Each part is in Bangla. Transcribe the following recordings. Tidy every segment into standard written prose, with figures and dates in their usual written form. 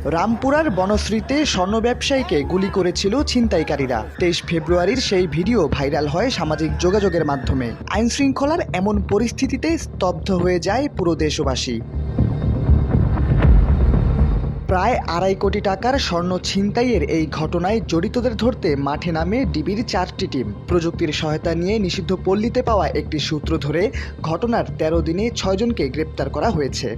রামপুরার বনশ্রীতে স্বর্ণ ব্যবসায়ীকে গুলি করেছিল ছিনতাইকারীরা। 23 ফেব্রুয়ারির সেই ভিডিও ভাইরাল হয় সামাজিক যোগাযোগের মাধ্যমে। আইনশৃঙ্খলার এমন পরিস্থিতিতে স্তব্ধ হয়ে যায় পুরো দেশবাসী। প্রায় 2.5 কোটি টাকার স্বর্ণ ছিনতাইয়ের এই ঘটনায় জড়িতদের ধরতে মাঠে নামে ডিবির 4টি টিম। প্রযুক্তির সহায়তা নিয়ে নিষিদ্ধ পল্লীতে পাওয়া একটি সূত্র ধরে ঘটনার 13 দিনে 6 জনকে গ্রেপ্তার করা হয়েছে।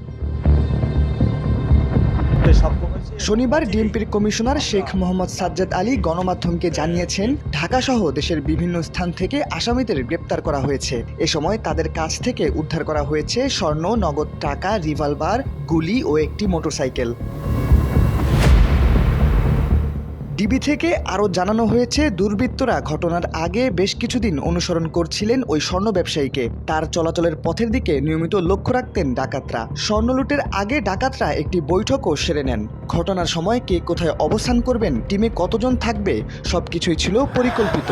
শনিবার ডিএমপির কমিশনার শেখ মোহাম্মদ সাজ্জাদ আলী গণমাধ্যমকে জানিয়েছেন, ঢাকাসহ দেশের বিভিন্ন স্থান থেকে আসামিদের গ্রেপ্তার করা হয়েছে। এ সময় তাদের কাছ থেকে উদ্ধার করা হয়েছে স্বর্ণ, নগদ টাকা, রিভলভার, গুলি ও একটি মোটরসাইকেল। ডিবি থেকে আরও জানানো হয়েছে, দুর্বৃত্তরা ঘটনার আগে বেশ কিছুদিন অনুসরণ করছিলেন ওই স্বর্ণ ব্যবসায়ীকে। তার চলাচলের পথের দিকে নিয়মিত লক্ষ্য রাখতেন ডাকাতরা। স্বর্ণ লুটের আগে ডাকাতরা একটি বৈঠকও সেরে নেন। ঘটনার সময় কে কোথায় অবস্থান করবেন, টিমে কতজন থাকবে, সবকিছুই ছিল পরিকল্পিত।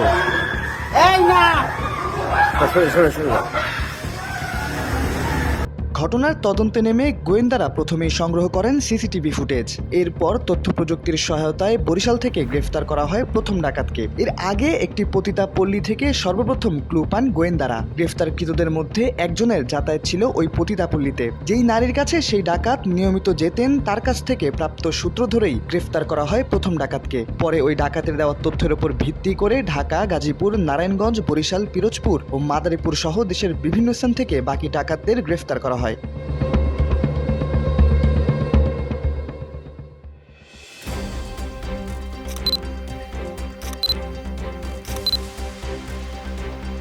ঘটনার তদন্তে নেমে গোয়েন্দারা প্রথমেই সংগ্রহ করেন সিসিটিভি ফুটেজ। এরপর তথ্য প্রযুক্তির সহায়তায় বরিশাল থেকে গ্রেফতার করা হয় প্রথম ডাকাতকে। এর আগে একটি পতিতা পল্লী থেকে সর্বপ্রথম ক্লু পান গোয়েন্দারা। গ্রেফতারকৃতদের মধ্যে একজনের যাতায়াত ছিল ওই পতিতা পল্লীতে। যেই নারীর কাছে সেই ডাকাত নিয়মিত যেতেন, তার কাছ থেকে প্রাপ্ত সূত্র ধরেই গ্রেফতার করা হয় প্রথম ডাকাতকে। পরে ওই ডাকাতের দেওয়া তথ্যের উপর ভিত্তি করে ঢাকা, গাজীপুর, নারায়ণগঞ্জ, বরিশাল, পিরোজপুর ও মাদারীপুর সহ দেশের বিভিন্ন স্থান থেকে বাকি ডাকাতদের গ্রেফতার করা হয়।